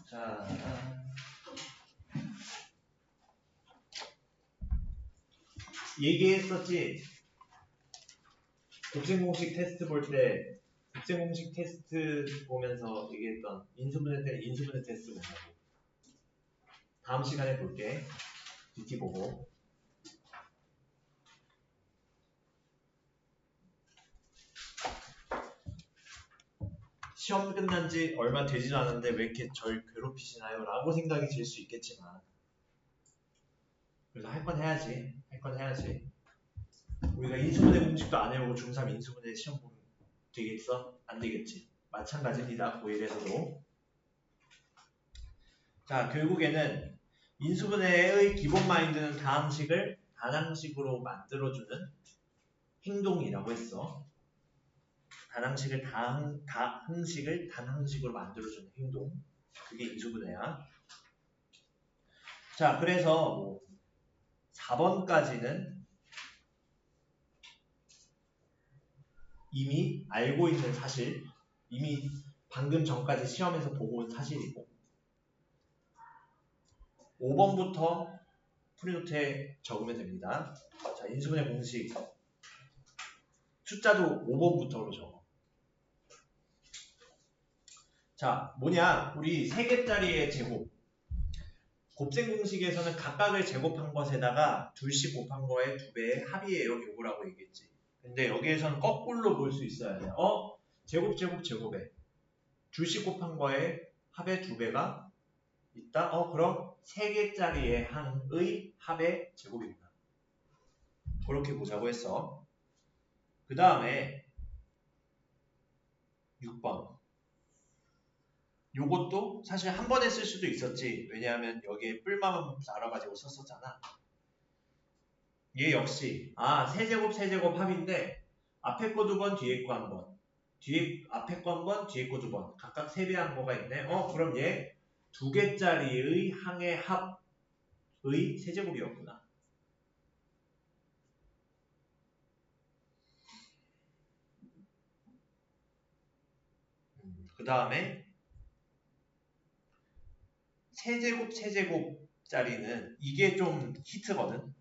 자, 얘기했었지. 곱셈공식 테스트 볼 때 곱셈공식 테스트 보면서 얘기했던 인수분해 때 인수분해 테스트 본다고. 다음 시간에 볼게. DT 보고. 시험 끝난 지 얼마 되지도 않았는데 왜 이렇게 절 괴롭히시나요? 라고 생각이 들 수 있겠지만 그래서 할 건 해야지. 할 건 해야지. 우리가 인수분해 공식도 안 해오고 중3 인수분해 시험 보면 되겠어? 안 되겠지. 마찬가지입니다. 고1에서도. 자, 결국에는 인수분해의 기본 마인드는 다항식을 단항식으로 만들어주는 행동이라고 했어. 단항식을 단항식으로 만들어주는 행동. 그게 인수분해야. 자, 그래서 뭐 4번까지는 이미 알고 있는 사실, 이미 방금 전까지 시험에서 보고 온 사실이고 5번부터 프리노트에 적으면 됩니다. 자, 인수분해 공식 숫자도 5번부터로 적어. 자, 뭐냐? 우리 3개짜리의 제곱. 곱셈 공식에서는 각각을 제곱한 것에다가 둘씩 곱한 거의 2배의 합이에요. 요거라고 얘기했지. 근데 여기에서는 거꾸로 볼 수 있어야 돼. 제곱에 둘씩 곱한 거의 합의 2배가 있다? 그럼 3개짜리의 항의 합의 제곱입니다. 그렇게 보자고 했어. 그 다음에 6번. 요것도 사실 한 번에 쓸 수도 있었지. 왜냐하면 여기에 뿔만 알아가지고 썼었잖아. 얘 역시 세제곱 합인데 앞에 거 2번, 뒤에 거 1번. 앞에 거 1번, 뒤에 거 2번. 각각 3배한 거가 있네. 그럼 얘 2개짜리의 항의 합의 세제곱이었구나. 그 다음에 세제곱짜리는 이게 좀 히트거든.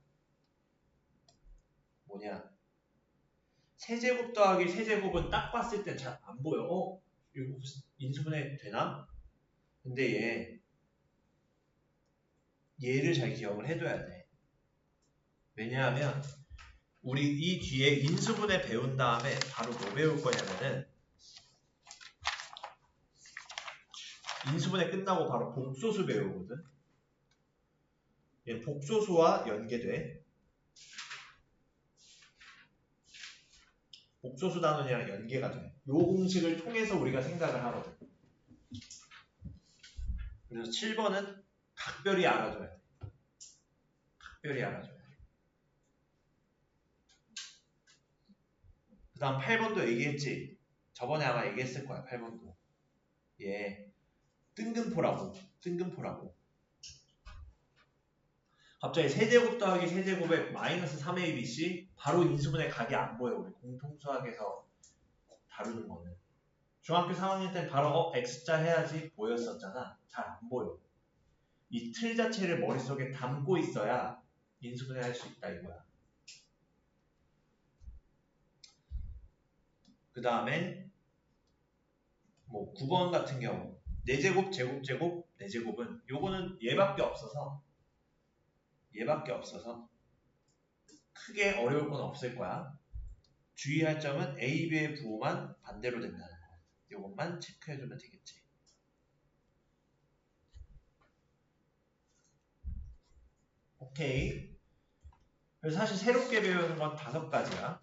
뭐냐? 세제곱 더하기 세제곱은 딱 봤을 땐 잘 안 보여. 이거 인수분해 되나? 근데 얘를 잘 기억을 해둬야 돼. 왜냐하면 우리 이 뒤에 인수분해 배운 다음에 바로 뭐 배울 거냐면은 인수분해 끝나고 바로 복소수 배우거든. 얘 복소수와 연계돼. 복소수 단원이랑 연계가 돼. 요 공식을 통해서 우리가 생각을 하거든. 그래서 7번은 각별히 알아줘야 돼. 각별히 알아줘야 돼. 그 다음 8번도 얘기했지. 저번에 아마 얘기했을 거야. 8번도. 얘 뜬금포라고. 갑자기 세제곱 더하기 세제곱에 마이너스 3abc 바로 인수분해 각이 안 보여. 우리 공통수학에서 다루는 거는. 중학교 3학년 때는 바로 x자 해야지 보였었잖아. 잘 안 보여. 이 틀 자체를 머릿속에 담고 있어야 인수분해 할 수 있다 이거야. 그 다음에 뭐 9번 같은 경우 4제곱, 제곱, 4제곱은 요거는 얘밖에 없어서 크게 어려울 건 없을 거야. 주의할 점은 A, B의 부호만 반대로 된다는 거. 요것만 체크해주면 되겠지. 오케이. 그래서 사실 새롭게 배우는 건 5가지야.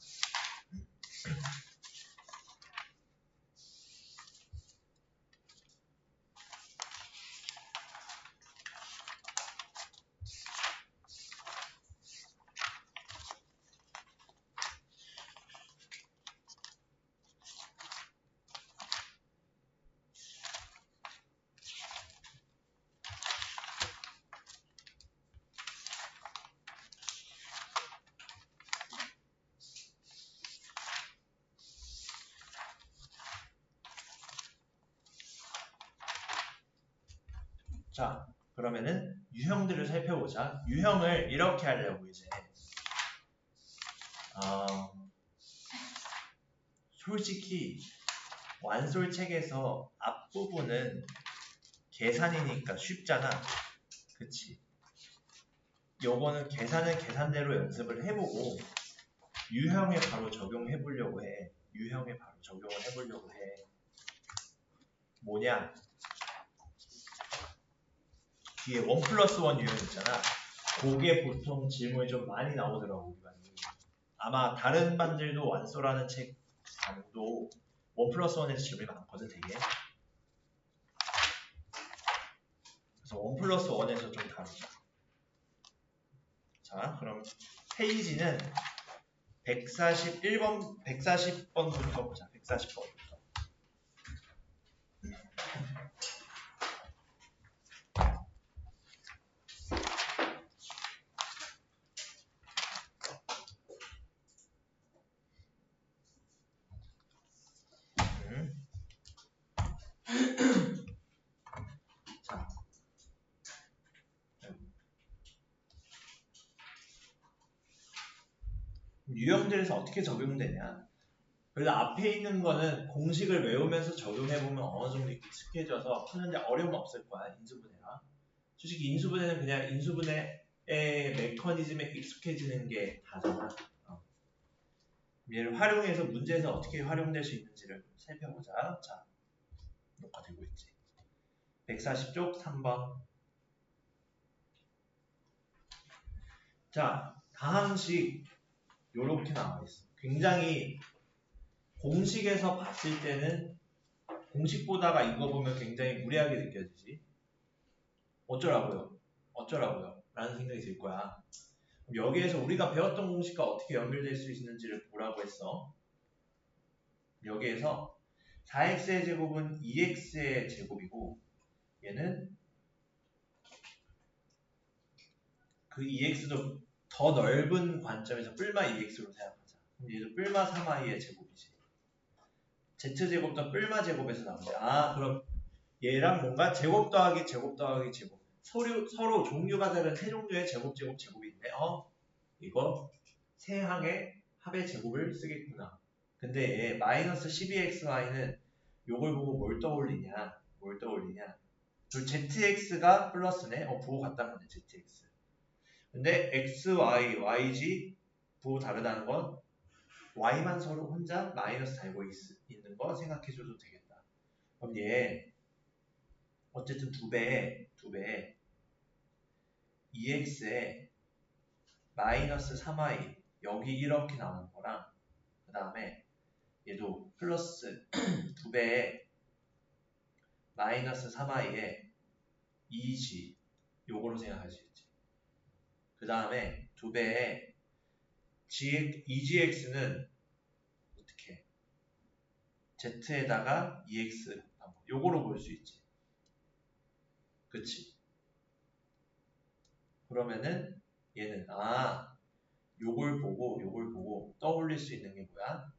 자, 그러면은 유형들을 살펴보자. 유형을 이렇게 하려고 이제 솔직히 완솔 책에서 앞부분은 계산이니까 쉽잖아. 그치? 요거는 계산은 계산대로 연습을 해보고 유형에 바로 적용해 보려고 해. 유형에 바로 적용을 해보려고 해. 뭐냐? 뒤에 1+1 유형 있잖아. 그게 보통 질문이 좀 많이 나오더라고, 우리 반이. 아마 다른 반들도 완소라는 책 반도 1+1에서 질문이 많거든, 되게. 그래서 1+1에서 좀 다르다. 자, 그럼 페이지는 140번부터 보자. 140번부터. 자, 유형들에서 어떻게 적용되냐? 그래서 앞에 있는 거는 공식을 외우면서 적용해보면 어느 정도 익숙해져서 푸는데 어려움 없을 거야, 인수분해가. 솔직히 인수분해는 그냥 인수분해의 메커니즘에 익숙해지는 게 다잖아. 얘를 활용해서 문제에서 어떻게 활용될 수 있는지를 살펴보자. 자, 녹화되고 있지. 140쪽 3번. 자, 다항식 요렇게 나와 있어. 굉장히 공식에서 봤을 때는 공식 보다가 이거 보면 굉장히 무례하게 느껴지지. 어쩌라고요? 라는 생각이 들 거야. 그럼 여기에서 우리가 배웠던 공식과 어떻게 연결될 수 있는지를 보라고 했어. 여기에서 4x의 제곱은 2x의 제곱이고 얘는 그 2x도 더 넓은 관점에서 뿔마 2x로 생각하자. 그럼 얘도 뿔마 3i의 제곱이지. z제곱도 뿔마 제곱에서 나오지. 아, 그럼 얘랑 뭔가 제곱 더하기 제곱 더하기 제곱. 서로 종류가 다른 세 종류의 제곱이 있네. 이거 세 항의 합의 제곱을 쓰겠구나. 근데 얘 마이너스 12xy는 요걸 보고 뭘 떠올리냐? 저 zx가 플러스네. 부호 같다는 거네, zx. 근데 xy, yg 부호 다르다는 건 y만 서로 혼자 마이너스 달고 있는 거 생각해줘도 되겠다. 그럼 얘 어쨌든 2배 2x에 마이너스 3y 여기 이렇게 나오는 거랑 그 다음에 얘도 플러스 2배에 마이너스 3i에 2g 요거로 생각할 수 있지. 그 다음에 2배에 2gx는 어떻게 z에다가 2x 요거로 볼 수 있지. 그치? 그러면은 얘는 요걸 보고 떠올릴 수 있는 게 뭐야?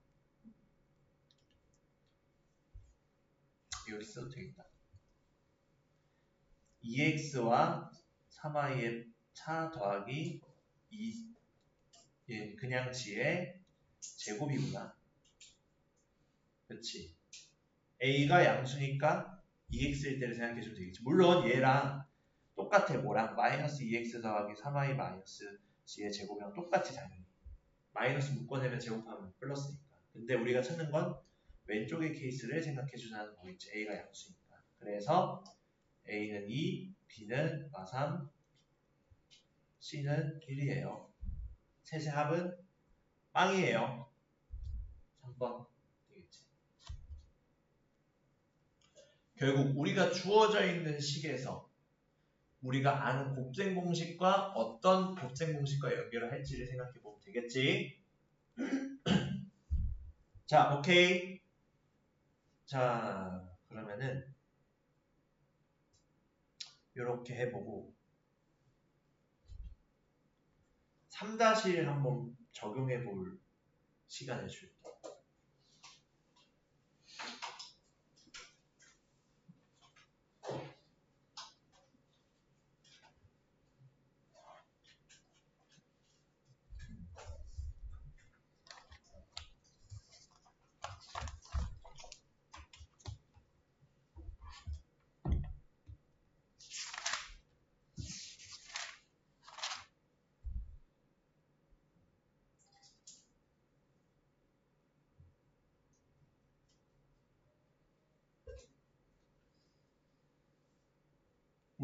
여기 써도 되겠다. 2x와 3i의 차 더하기 2 그냥 지의 제곱이구나. 그치? a가 양수니까 2x일 때를 생각해주면 되겠지. 물론 얘랑 똑같아. 뭐랑? 마이너스 2x 더하기 3i 마이너스 g의 제곱이랑 똑같이 당연히. 마이너스 묶어내면 제곱하면 플러스니까. 근데 우리가 찾는 건 왼쪽의 케이스를 생각해주자는 거겠지. a가 양수니까. 그래서 a는 2, b는 3, c는 1이에요. 셋의 합은 빵이에요. 3번 되겠지. 결국 우리가 주어져 있는 식에서 우리가 아는 곱셈 공식과 어떤 곱셈 공식과 연결을 할지를 생각해 보면 되겠지. 자, 오케이. 자, 그러면은 이렇게 해보고 3-1 한번 적용해 볼 시간을 줄게.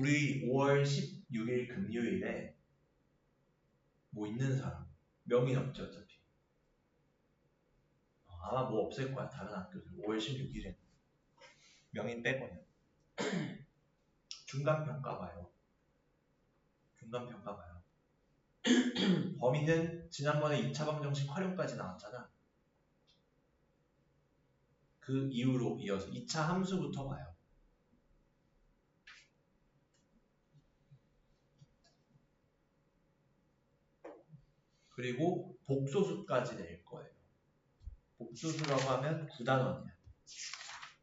우리 5월 16일 금요일에 뭐 있는 사람 명인 없지 어차피. 아마 뭐 없을 거야 다른 학교들. 5월 16일에 명인 빼고는 중간평가 봐요. 중간평가 봐요. 범위는 지난번에 2차 방정식 활용까지 나왔잖아. 그 이후로 이어서 2차 함수부터 봐요. 그리고 복소수까지 낼 거예요. 복소수라고 하면 9단원이야.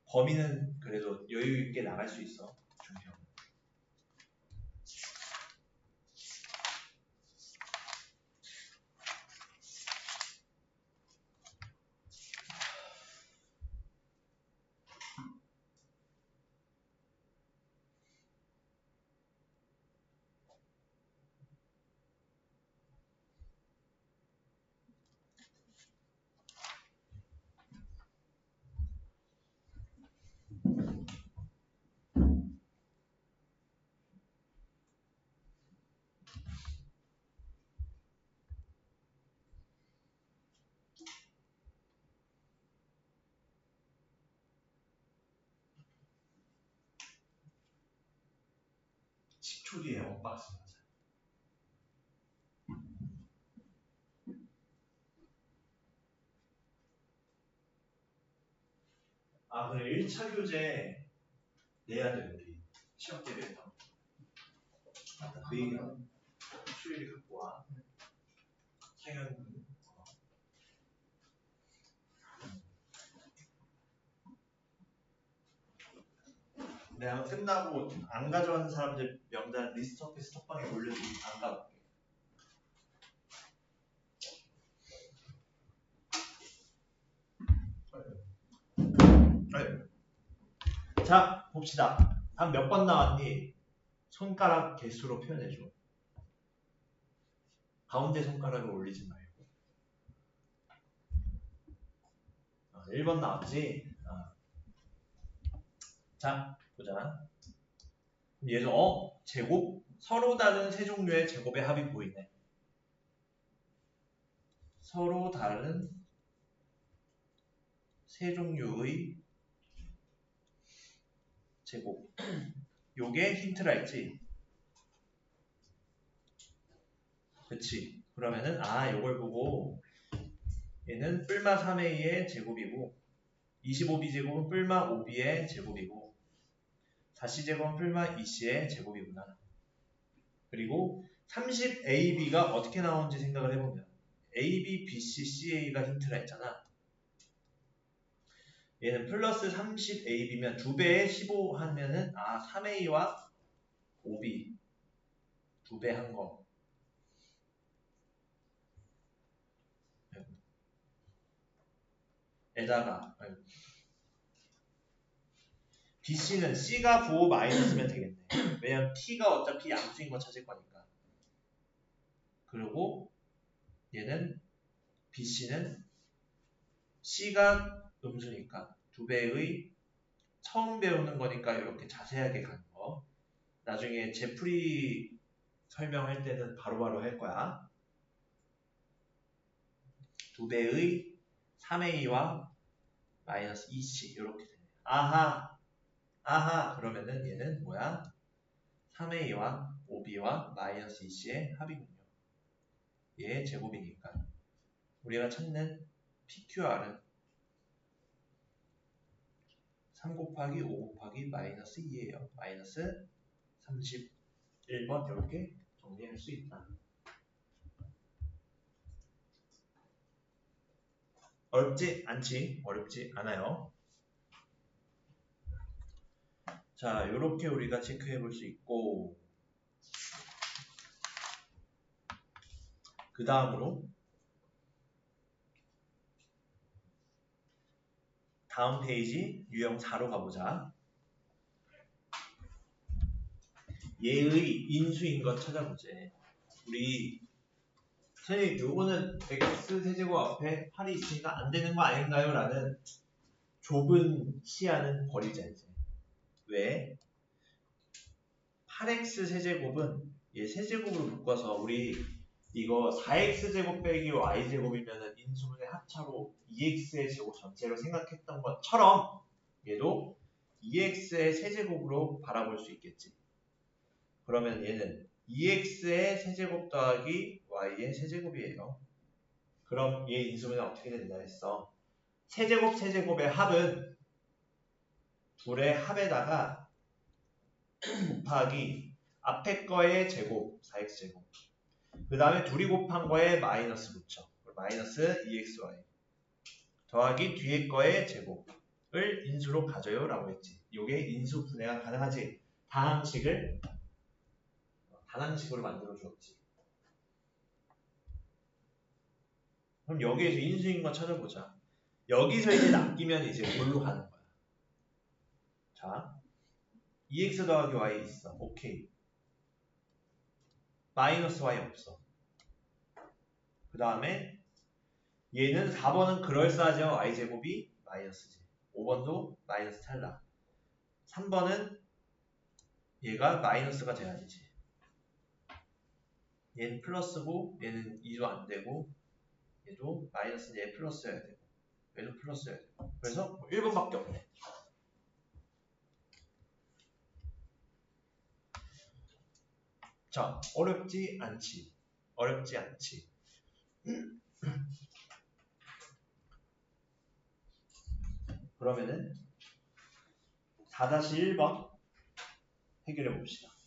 범위는 그래도 여유 있게 나갈 수 있어. 중평. 초 뒤에 언박싱 하자. 아 그래 1차 교재 내야 돼 우리 시험 대비해서. 맞다 그 얘기는 수일이 갖고 와. 상현 내가 끝나고 안 가져가는 사람들 명단 리스트 오피스 톡방에 올려주면 안 가볼게. 자 봅시다. 한 몇 번 나왔니? 손가락 개수로 표현해줘. 가운데 손가락을 올리지 말고. 1번 나왔지? 자 보자. 얘도 제곱? 서로 다른 세 종류의 제곱의 합이 보이네. 서로 다른 세 종류의 제곱. 요게 힌트라 했지? 그치. 그러면은 요걸 보고 얘는 뿔마 3a의 제곱이고 25b 제곱은 뿔마 5b의 제곱이고 4c 제곱은 뿔마 2c의 제곱이구나. 그리고 30ab가 어떻게 나오는지 생각을 해보면 ab, bc, ca가 힌트라 했잖아. 얘는 플러스 30ab면 2배에 15 하면은 3a와 5b 2배 한 거. 에다가 bc는 c가 부호 마이너스면 되겠네. 왜냐면 t가 어차피 양수인 거 찾을 거니까. 그리고 얘는 bc는 c가 음수니까 2배의 처음 배우는 거니까 이렇게 자세하게 가는 거. 나중에 제프리 설명할 때는 바로바로 할 거야. 2배의 3a와 마이너스 2c 이렇게 되네. 아하 그러면은 얘는 뭐야? 3a와 5b와 마이너스 2c의 합이군요. 얘의 제곱이니까 우리가 찾는 PQR은 3 곱하기 5 곱하기 마이너스 2예요. 마이너스 31번 이렇게 정리할 수 있다. 어렵지 않지? 어렵지 않아요. 자, 이렇게 우리가 체크해 볼 수 있고 그 다음으로 다음 페이지 유형 4로 가보자. 얘의 인수인 것 찾아보자. 우리 선생님 요거는 x 세제곱 앞에 8이 있으니까 안 되는 거 아닌가요? 라는 좁은 시야는 버리자 이제. 왜? 8x 세제곱은 얘 세제곱으로 묶어서 우리 이거 4x제곱 빼기 y제곱이면은 인수분해 합차로 2x의 제곱 전체로 생각했던 것처럼 얘도 2x의 세제곱으로 바라볼 수 있겠지. 그러면 얘는 2x의 세제곱 더하기 y의 세제곱이에요. 그럼 얘 인수분해 어떻게 된다 했어? 세제곱 세제곱의 합은 둘의 합에다가 곱하기 앞에 거의 제곱 4x제곱 그 다음에 둘이 곱한 거에 마이너스 붙여 마이너스 2xy 더하기 뒤에 거의 제곱을 인수로 가져요 라고 했지. 요게 인수 분해가 가능하지. 단항식으로 만들어 주었지. 그럼 여기에서 인수인 거 찾아보자. 여기서 이제 낚이면 이제 뭘로 가는 거야. 자, 2x 더하기 y 있어. 오케이. 마이너스 y 없어. 그 다음에 얘는 4번은 그럴싸하죠. y제곱이 마이너스지. 5번도 마이너스 탈락. 3번은 얘가 마이너스가 돼야 되지. 얘는 플러스고 얘는 2도 안 되고 얘도 마이너스인데 얘 플러스여야 되고 얘도 플러스여야 되고 그래서 1번밖에 없네. 자, 어렵지 않지. 어렵지 않지. 그러면은 4-1번 해결해 봅시다.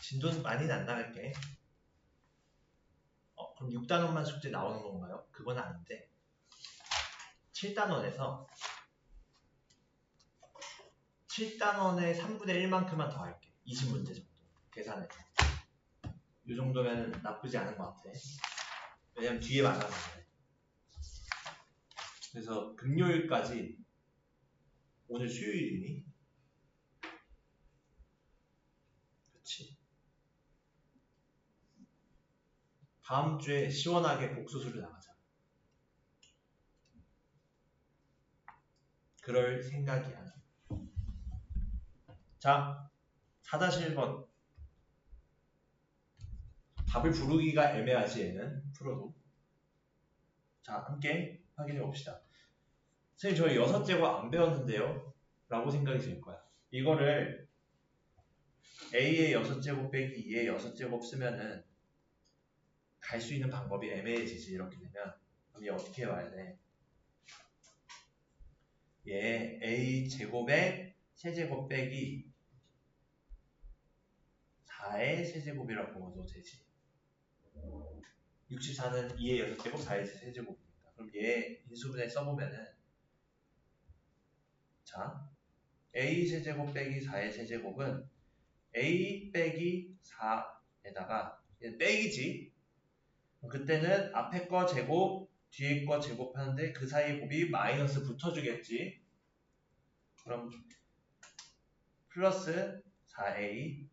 진도는 많이는 안 나갈게. 그럼 6단원만 숙제 나오는 건가요? 그건 아닌데 7단원에서 7단원의 3분의 1만큼만 더 할게. 20문제 정도 계산해서. 이 정도면 나쁘지 않은 것 같아. 왜냐면 뒤에 많아서 그래. 그래서 금요일까지 오늘 수요일이니? 그치. 다음 주에 시원하게 복수수를 나가자. 그럴 생각이야. 자, 4-1번. 답을 부르기가 애매하지 얘는 풀어도. 자, 함께 확인해 봅시다. 선생님 저희 6제곱 안 배웠는데요? 라고 생각이 들 거야. 이거를 A의 6제곱 빼기 2의 6제곱 쓰면은 갈 수 있는 방법이 애매해지지. 이렇게 되면 그럼 얘 어떻게 와야 돼? 얘 a 제곱의 세제곱 빼기 4의 세제곱이라고 보어도 되지. 64는 2의 6제곱 4의 세제곱이니까. 그럼 얘 인수분해 써보면은 자 a 세제곱 빼기 4의 세제곱은 a 빼기 4에다가 얘 빼기지. 그때는 앞에 거 제곱 뒤에 거 제곱하는데 그 사이 곱이 마이너스 붙어주겠지. 그럼 플러스 4a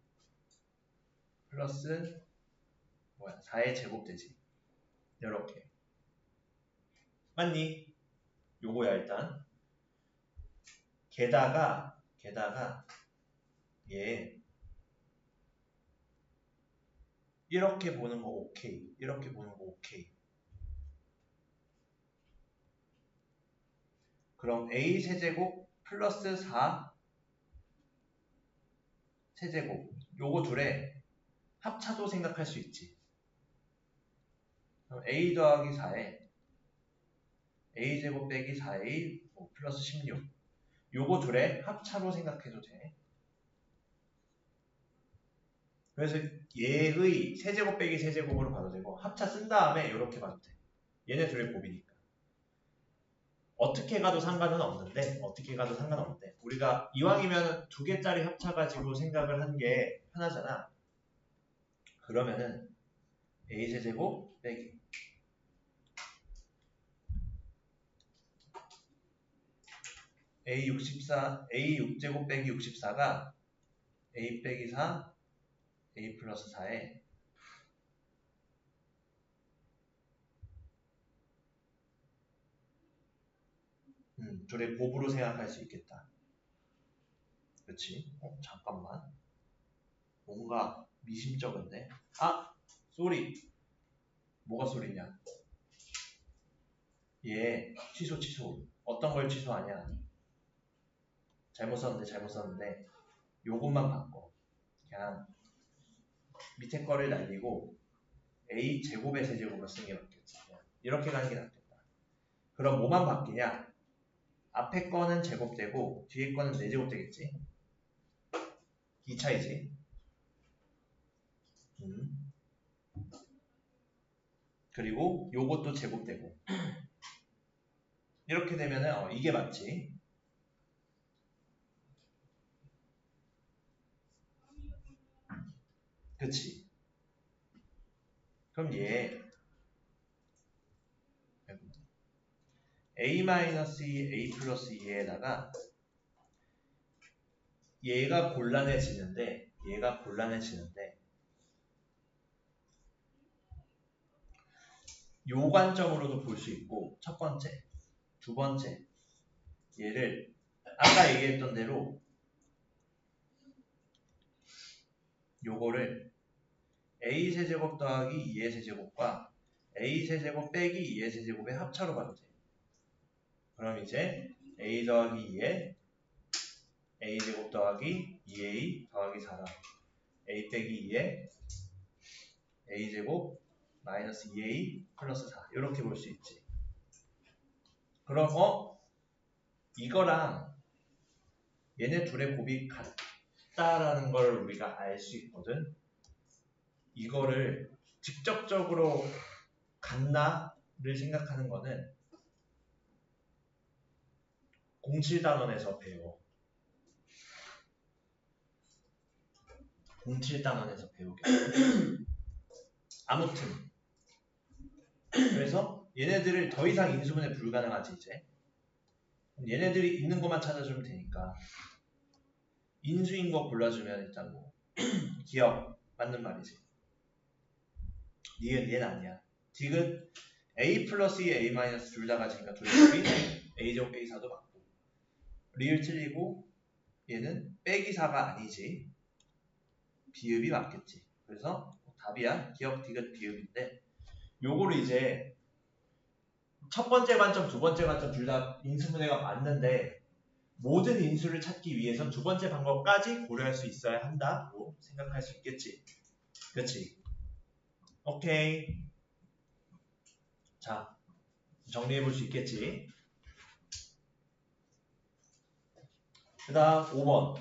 플러스 4의 제곱 되지. 이렇게 맞니? 요거야 일단. 게다가 얘 이렇게 보는 거 오케이. 이렇게 보는 거 오케이. 그럼 a 세제곱 플러스 4 세제곱 요거 둘의 합차도 생각할 수 있지. 그럼 a 더하기 4에 a 제곱 빼기 4a 플러스 16 요거 둘의 합차로 생각해도 돼. 그래서 얘의 세제곱 빼기 세제곱으로 봐도 되고 합차 쓴 다음에 이렇게 봐도 돼. 얘네 둘의 곱이니까. 어떻게 가도 상관은 없는데 우리가 이왕이면 두 개짜리 합차 가지고 생각을 하는 게 편하잖아. 그러면은 a 세제곱 빼기 a 6제곱 빼기 64가 a 빼기 4 a 플러스 4에 둘의 곱으로 생각할 수 있겠다. 그렇지? 잠깐만. 뭔가 미심쩍은데? 쏘리. 뭐가 쏘리냐? 얘 취소. 어떤 걸 취소하냐? 잘못 썼는데 요것만 바꿔. 그냥 밑에 거를 날리고 a 제곱의 세제곱을 쓰는 게 낫겠지. 이렇게 가는 게 낫겠다. 그럼 뭐만 바뀌냐? 앞에 거는 제곱되고 뒤에 거는 4제곱 되겠지. 이 차이지. 그리고 요것도 제곱되고 이렇게 되면은 이게 맞지. 그치. 그럼 얘 a-2 a 플러스 2에다가 얘가 곤란해지는데 요 관점으로도 볼 수 있고 첫 번째, 두 번째 얘를 아까 얘기했던 대로 요거를 a 세제곱 더하기 2의 세제곱과 a 세제곱 빼기 2의 세제곱의 합차로 봐도 돼. 그럼 이제 a 더하기 2에 a 제곱 더하기 2a 더하기 4랑 a 빼기 2에 a 제곱 마이너스 2a 플러스 4 이렇게 볼 수 있지. 그럼 이거랑 얘네 둘의 곱이 같다라는 걸 우리가 알 수 있거든. 이거를 직접적으로 같나를 생각하는 거는 07단원에서 배워. 07단원에서 배우게. 아무튼 그래서 얘네들을 더 이상 인수분해 불가능하지 이제. 얘네들이 있는 것만 찾아주면 되니까 인수인 거 골라주면 일단 뭐 기억 맞는 말이지. 얘는 아니야. 디귿 a 플러스 2 a 마이너스 둘 다 가지니까 둘 곱이 a 제곱 빼기 4도 맞고 리을 틀리고 얘는 빼기 4가 아니지. 비읍이 맞겠지. 그래서 답이야. 기억 디귿 비읍인데 요거를 이제 첫 번째 관점, 두 번째 관점 둘 다 인수분해가 맞는데 모든 인수를 찾기 위해선 두 번째 방법까지 고려할 수 있어야 한다고 생각할 수 있겠지. 그렇지? 오케이. 자, 정리해 볼 수 있겠지? 그 다음 5번.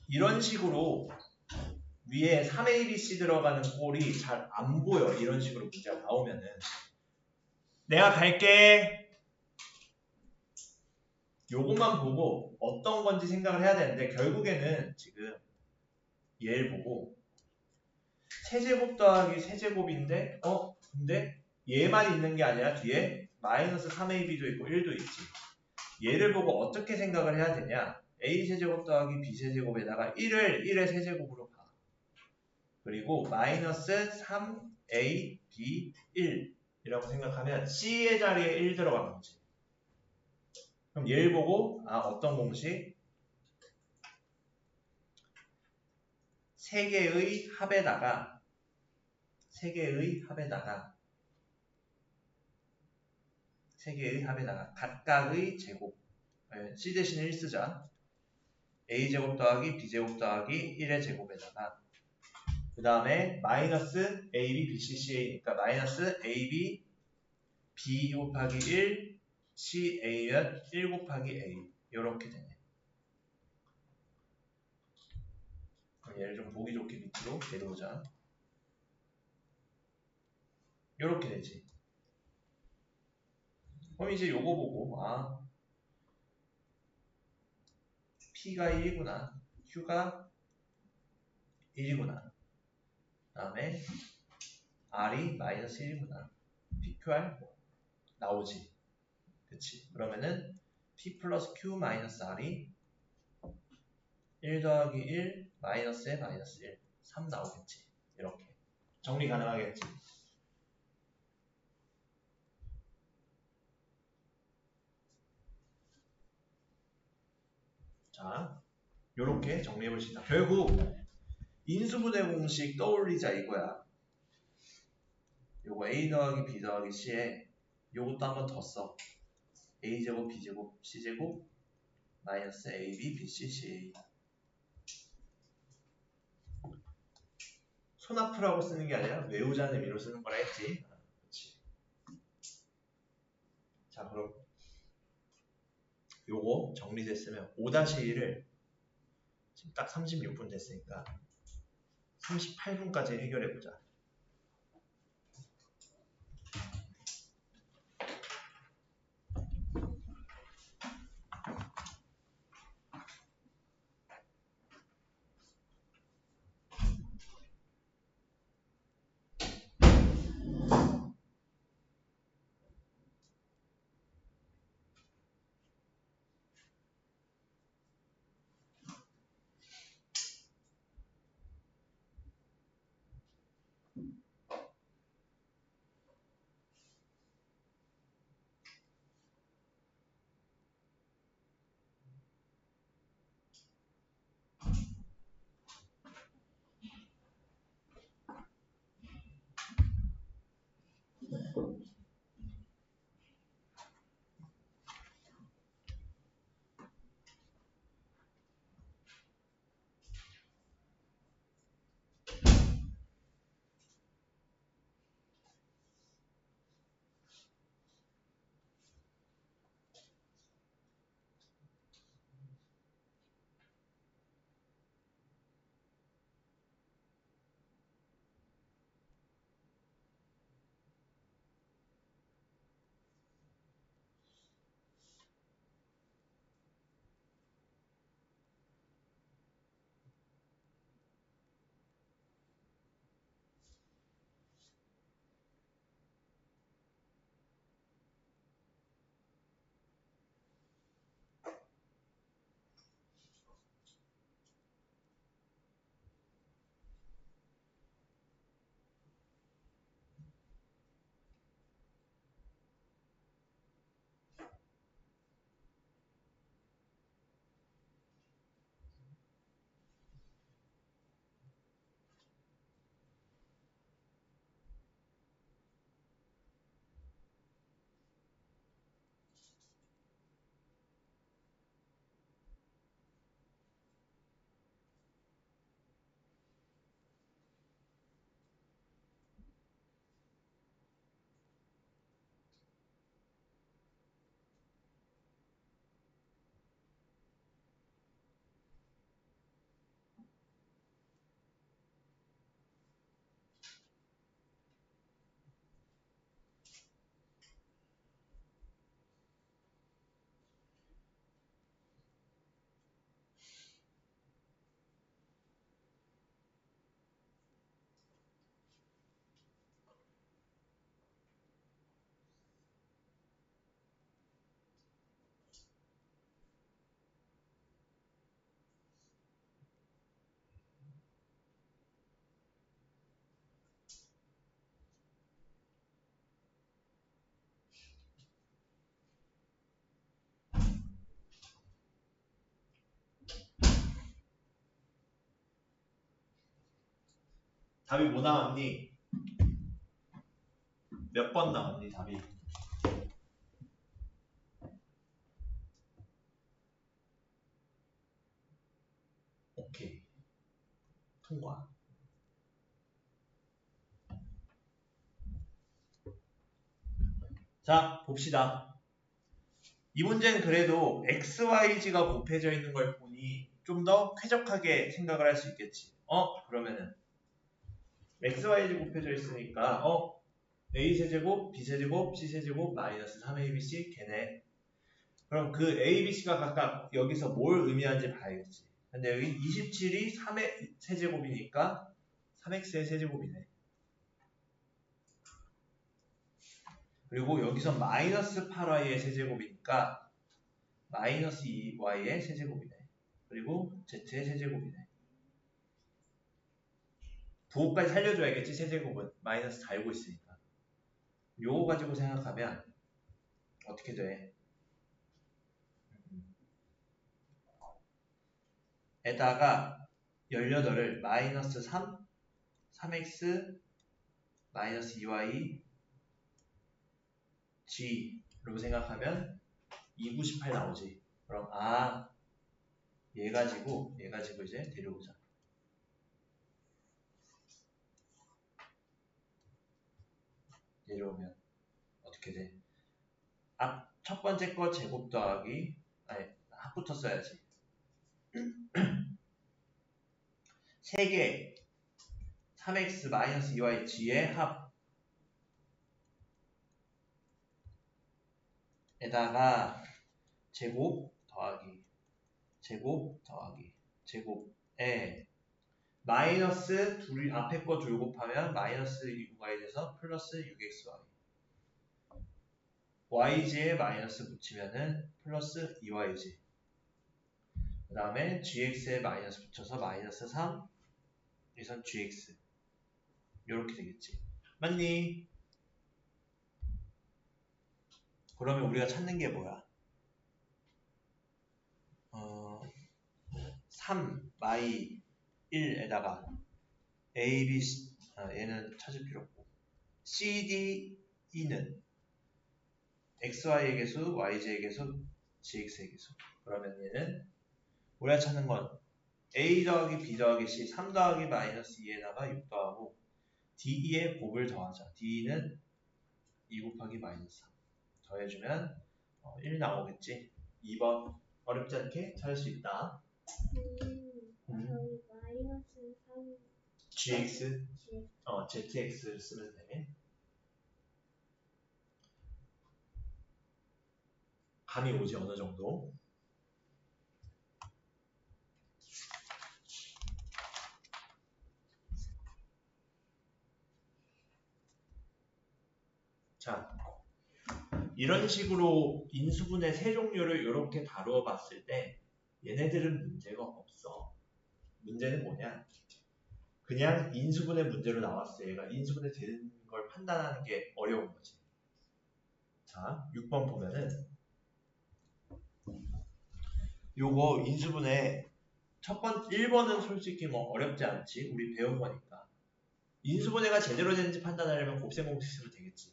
이런 식으로 위에 3ABC 들어가는 꼴이 잘 안 보여. 이런 식으로 문제가 나오면은 내가 갈게. 요것만 보고 어떤 건지 생각을 해야 되는데 결국에는 지금 얘를 보고 세제곱 더하기 세제곱인데 근데 얘만 있는 게 아니라 뒤에 마이너스 3ab도 있고 1도 있지. 얘를 보고 어떻게 생각을 해야 되냐. a세제곱 더하기 b세제곱에다가 1을 1의 세제곱으로 봐. 그리고 마이너스 3a, b, 1 이라고 생각하면 c의 자리에 1 들어가는 거지. 그럼 얘를 보고 어떤 공식? 세 개의 합에다가 각각의 제곱 c 대신 1 쓰자. a제곱 더하기 b제곱 더하기 1의 제곱에다가 그 다음에 마이너스 ab, bc, ca니까 마이너스 ab, b 곱하기 1, c, a면 1 곱하기 a 이렇게 되네. 얘를 좀 보기 좋게 밑으로 내려오자. 이렇게 되지. 그럼 이제 요거 보고 P가 1이구나. Q가 1이구나. 그 다음에 R이 마이너스 1이구나. PQR 나오지. 그치. 그러면은 P 플러스 Q 마이너스 R이 1 더하기 1 마이너스에 마이너스 1 3 나오겠지. 이렇게 정리 가능하겠지. 자, 요렇게 정리해 볼 수 있다. 결국 인수분해 공식 떠올리자 이거야. 요거 A 더하기 B 더하기 C에 요것도 한 번 더 써. A제곱 B제곱 C제곱 마이너스 AB BC CA. 손아프라고 쓰는 게 아니라 외우자는 의미로 쓰는 거라 했지. 그렇지. 자, 그럼 요거 정리됐으면 5-1을 지금 딱 36분 됐으니까 38분까지 해결해보자. 답이 뭐 나왔니? 몇 번 나왔니 답이? 오케이. 통과. 자, 봅시다. 이 문제는 그래도 XYZ가 곱해져 있는 걸 보니 좀 더 쾌적하게 생각을 할 수 있겠지. 그러면은 XYZ 곱해져 있으니까 A세제곱, B세제곱, C세제곱, 마이너스 3ABC 걔네. 그럼 그 ABC가 각각 여기서 뭘 의미하는지 봐야겠지. 근데 여기 27이 3의 세제곱이니까 3X의 세제곱이네. 그리고 여기서 마이너스 8Y의 세제곱이니까 마이너스 2Y의 세제곱이네. 그리고 Z의 세제곱이네. 부호까지 살려줘야겠지, 세제곱은. 마이너스 다 알고 있으니까. 요거 가지고 생각하면 어떻게 돼? 에다가 18을 마이너스 3, 3x, 마이너스 2y, g로 생각하면 298 나오지. 그럼 얘 가지고 이제 데려오자. 내려오면 어떻게 돼? 첫 번째 거 제곱 더하기 합부터 써야지. 3개 3x 마이너스 2y g의 합에다가 제곱 더하기 제곱에 마이너스 앞에 거 둘 곱하면 마이너스 2y 돼서 플러스 6xy yg에 마이너스 붙이면은 플러스 2yg 그 다음에 gx에 마이너스 붙여서 마이너스 3 여기선 gx 이렇게 되겠지. 맞니? 그러면 우리가 찾는 게 뭐야? 3 마이 1에다가 a, b, c 얘는 찾을 필요 없고 c, d, e는 xy의 개수, yj의 개수, gx의 개수. 그러면 얘는 우리가 찾는 건 a 더하기 b 더하기 c 3 더하기 마이너스 2에다가 6 더하고 de의 곱을 더하자. de는 2 곱하기 마이너스 3 더해주면 1 나오겠지. 2번 어렵지 않게 찾을 수 있다. 마이너스 3 gx zx를 쓰면 돼. 감이 오지 어느 정도. 자, 이런 식으로 인수분해 세 종류를 이렇게 다루어 봤을 때 얘네들은 문제가 없어. 문제는 뭐냐? 그냥 인수분해 문제로 나왔어. 얘가 인수분해 되는 걸 판단하는 게 어려운 거지. 자, 6번 보면은 요거 인수분해 첫 번째 1번은 솔직히 뭐 어렵지 않지. 우리 배운 거니까. 인수분해가 제대로 되는지 판단하려면 곱셈 공식 쓰면 되겠지.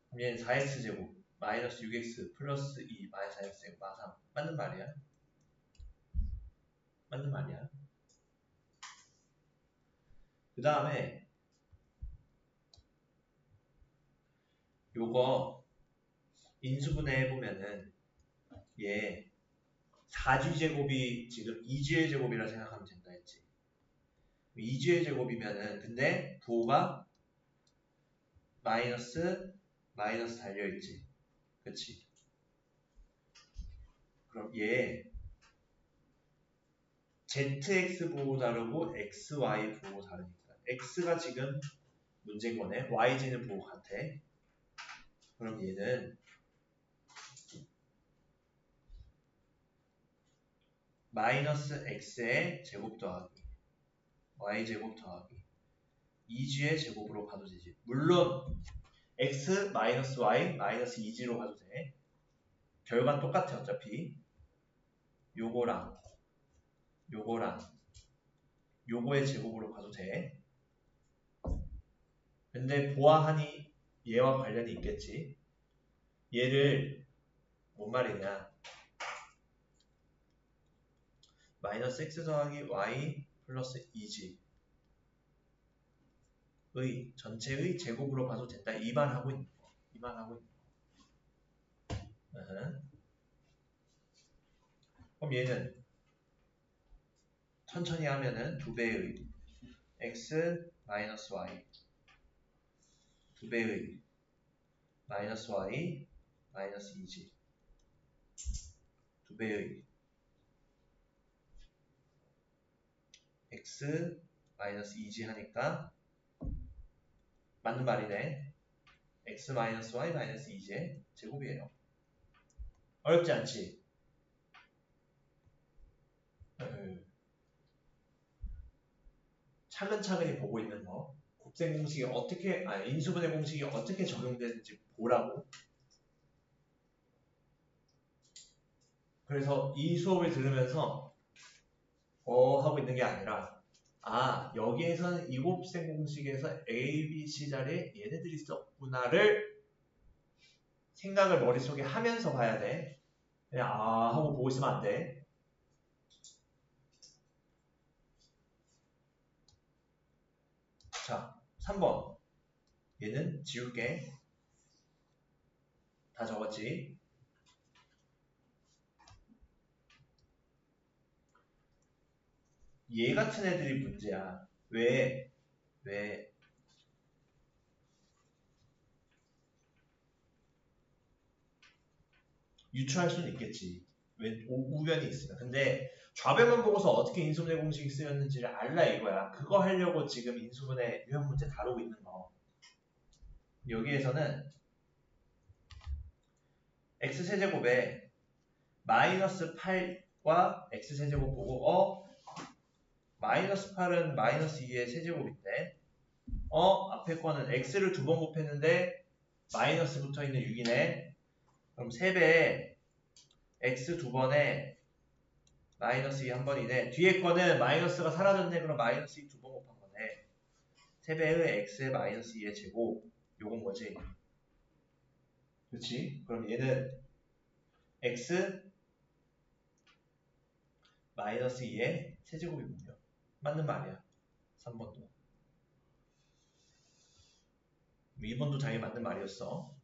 그럼 얘는 4x제곱 마이너스 6x 플러스 2 마이너스 4x제곱 마 3 맞는 말이야. 맞는 말이야. 그 다음에 요거 인수분해 해보면은 얘 4g 제곱이 지금 2g의 제곱이라 생각하면 된다 했지. 2g의 제곱이면은 근데 부호가 마이너스 달려있지. 그치? 그럼 얘 ZX 부호 다르고 XY 부호 다르니까 X가 지금 문제인 거네. YG는 부호 같아. 그럼 얘는 마이너스 X의 제곱 더하기 Y제곱 더하기 2G의 제곱으로 가도 되지. 물론 X 마이너스 Y 마이너스 2G로 가도 돼. 결과는 똑같아 어차피. 요거랑 요거의 제곱으로 가도 돼. 근데 보아하니 얘와 관련이 있겠지. 얘를 뭔 말이냐, 마이너스 x 더하기 y 플러스 2g의 전체의 제곱으로 봐도 된다. 이 말 하고 있는 거. 이 말 하고 있는 거. 그럼 얘는 천천히 하면은 2배의 x 마이너스 y, 2배의 마이너스 y 마이너스 2g, 2배의 x 마이너스 2g 하니까 맞는 말이네. x 마이너스 y 마이너스 2g의 제곱이에요. 어렵지 않지? 차근차근히 보고 있는 거. 곱셈 공식이 어떻게, 인수분해 공식이 어떻게 적용되는지 보라고. 그래서 이 수업을 들으면서 하고 있는 게 아니라, 여기에서는 이 곱셈 공식에서 A, B, C 자리에 얘네들이 있었구나를 생각을 머릿속에 하면서 봐야 돼. 그냥 하고 보고 있으면 안 돼. 자, 3번. 얘는 지울게. 다 적었지? 얘 같은 애들이 문제야. 왜? 유추할 수는 있겠지. 왜? 우변이 있으면. 근데 좌변만 보고서 어떻게 인수분해 공식이 쓰였는지를 알라 이거야. 그거 하려고 지금 인수분해 유형 문제 다루고 있는 거. 여기에서는 x세제곱에 마이너스 8과 x세제곱 보고 마이너스 8은 마이너스 2의 세제곱인데 앞에 거는 x를 2번 곱했는데 마이너스 붙어있는 6이네. 그럼 3배에 x 2번에 마이너스 2 한 번이네. 뒤에 거는 마이너스가 사라졌네. 그럼 마이너스 2 2번 곱한 거네. 3배의 x의 마이너스 2의 제곱. 요건 뭐지? 그렇지? 그럼 얘는 x 마이너스 2의 세제곱이군요. 맞는 말이야. 3번도. 2번도 당연히 맞는 말이었어.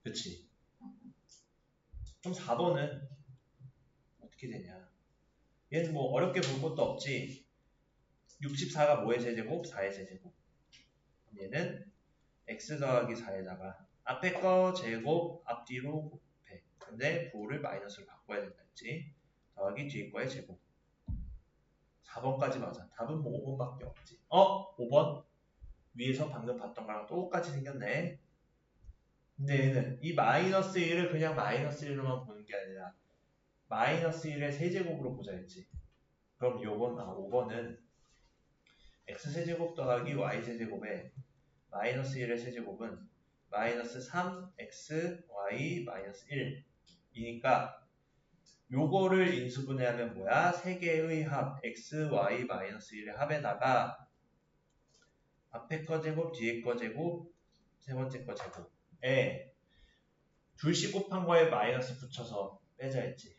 그치? 그럼 4번은 어떻게 되냐? 얘는 뭐 어렵게 볼 것도 없지. 64가 뭐의 세제곱? 4의 세제곱. 그럼 얘는 x 더하기 4에다가 앞에 거 제곱 앞뒤로 곱해. 근데 부호를 마이너스로 바꿔야 된다 했지. 더하기 뒤에 거의 제곱. 4번까지 맞아. 답은 뭐 5번밖에 없지. 5번? 위에서 방금 봤던 거랑 똑같이 생겼네. 근데 얘는 이 마이너스 1을 그냥 마이너스 1로만 보는 게 아니라 마이너스 1의 세제곱으로 보자 했지. 그럼 요번 5번은 x세제곱 더하기 y세제곱에 마이너스 1의 세제곱은 마이너스 3xy 마이너스 1이니까 요거를 인수분해하면 뭐야? 세 개의 합 x, y 마이너스 1의 합에다가 앞에 거 제곱, 뒤에 거 제곱, 세 번째 거 제곱에 둘씩 곱한 거에 마이너스 붙여서 빼자 했지.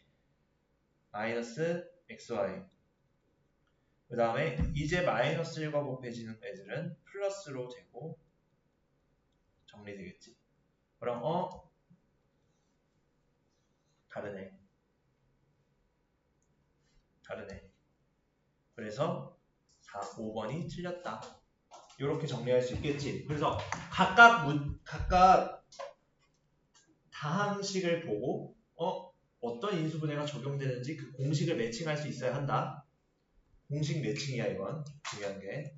마이너스 xy. 그 다음에 이제 마이너스 1과 곱해지는 애들은 플러스로 되고 정리되겠지. 그럼 다르네. 그래서 5번이 틀렸다. 이렇게 정리할 수 있겠지. 그래서 각각 다항식을 보고 어떤 인수분해가 적용되는지 그 공식을 매칭할 수 있어야 한다. 공식 매칭이야 이건. 중요한 게.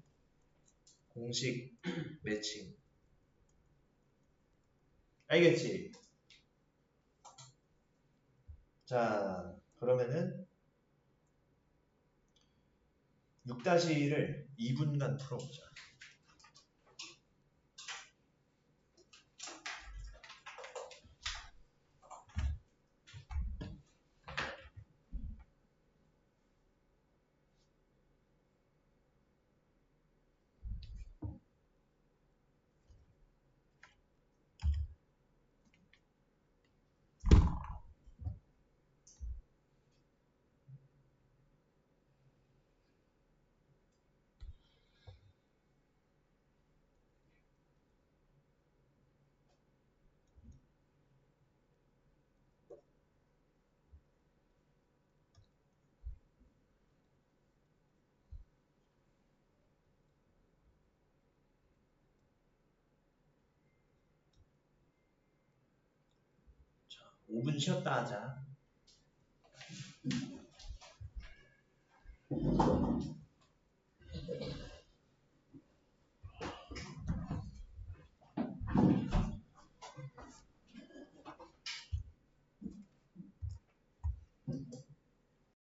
공식 매칭. 알겠지? 자, 그러면은 6-1을 2분간 풀어보자. 5분 쉬었다 하자.